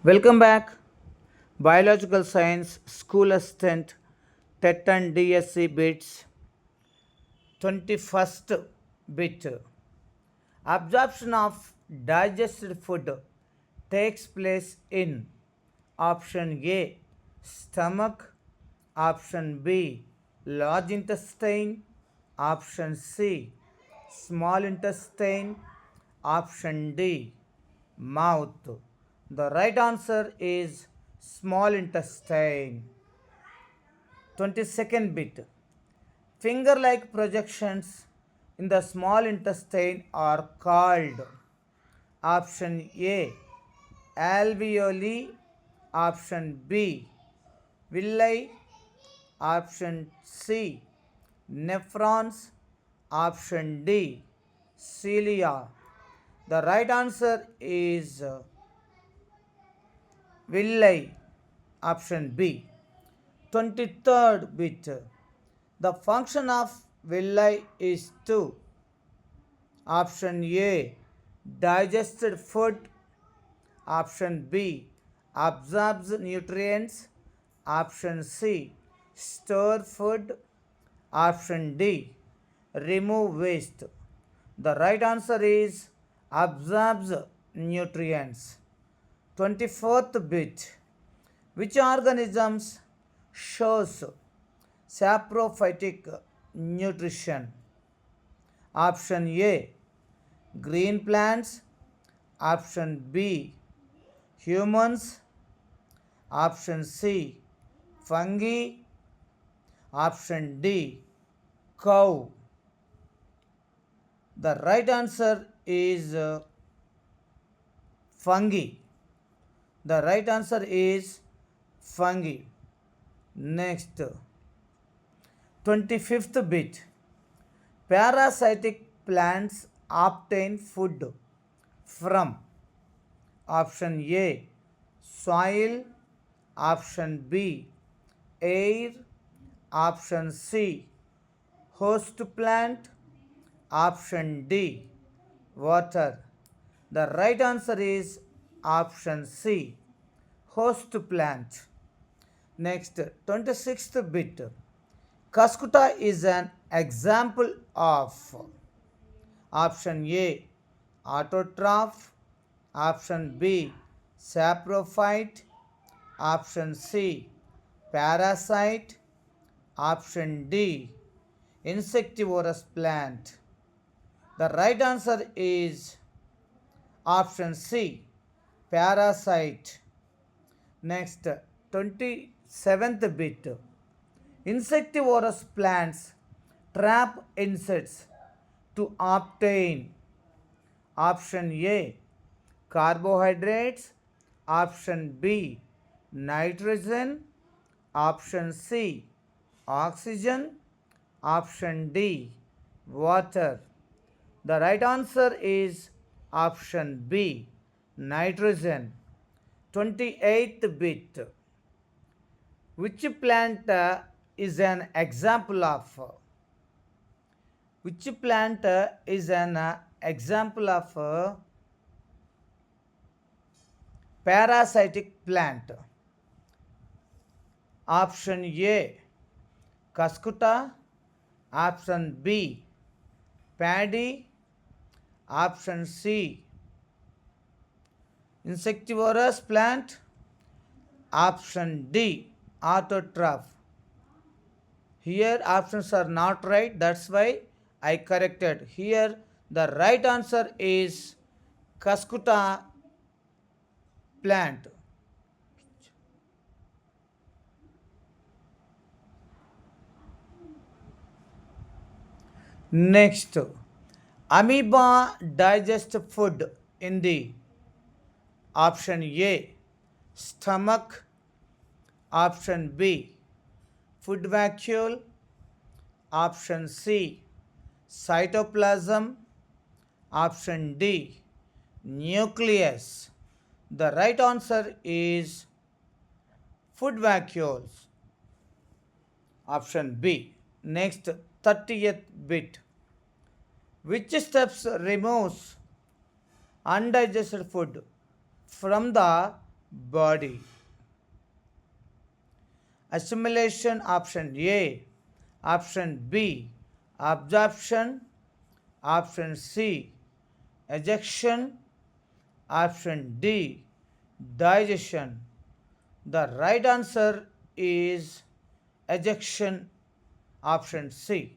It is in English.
Welcome back. Biological Science School Assistant TET and DSC bits 21st bit. Absorption of digested food takes place in option A stomach, option B large intestine, option C small intestine, option D mouth. The right answer is small intestine. 22nd bit. Finger like projections in the small intestine are called option A alveoli, option B villi, option C nephrons, option D cilia. The right answer is villi, option B. 23rd bit. The function of villi is to option A digested food, option B absorbs nutrients, option C store food, option D remove waste. The right answer is absorbs nutrients. 24th bit. Which organisms shows saprophytic nutrition? Option A green plants, option B humans, option C fungi, option D cow. The right answer is fungi. The right answer is fungi. Next, 25th bit. Parasitic plants obtain food from option A soil, option B air, option C host plant, option D water. The right answer is option C host plant. Next, 26th bit. Cuscuta is an example of option A autotroph, option B saprophyte, option C parasite, option D insectivorous plant. The right answer is option C parasite. Next, 27th bit. Insectivorous plants trap insects to obtain option A carbohydrates, option B nitrogen, option C oxygen, option D water. The right answer is option B nitrogen. 28th bit. Which plant is an example of which plant is an example of parasitic plant? Option A Cuscuta, option B paddy, option C insectivorous plant, option D autotroph. Here options are not right, that's why I corrected. Here the right answer is Cuscuta plant. Next, amoeba digest food in the option A stomach, option B food vacuole, option C cytoplasm, option D nucleus. The right answer is food vacuoles, option B. Next, 30th bit. Which steps removes undigested food from the body. Assimilation option A, option B absorption, option C ejection, option D digestion. The right answer is ejection, option C.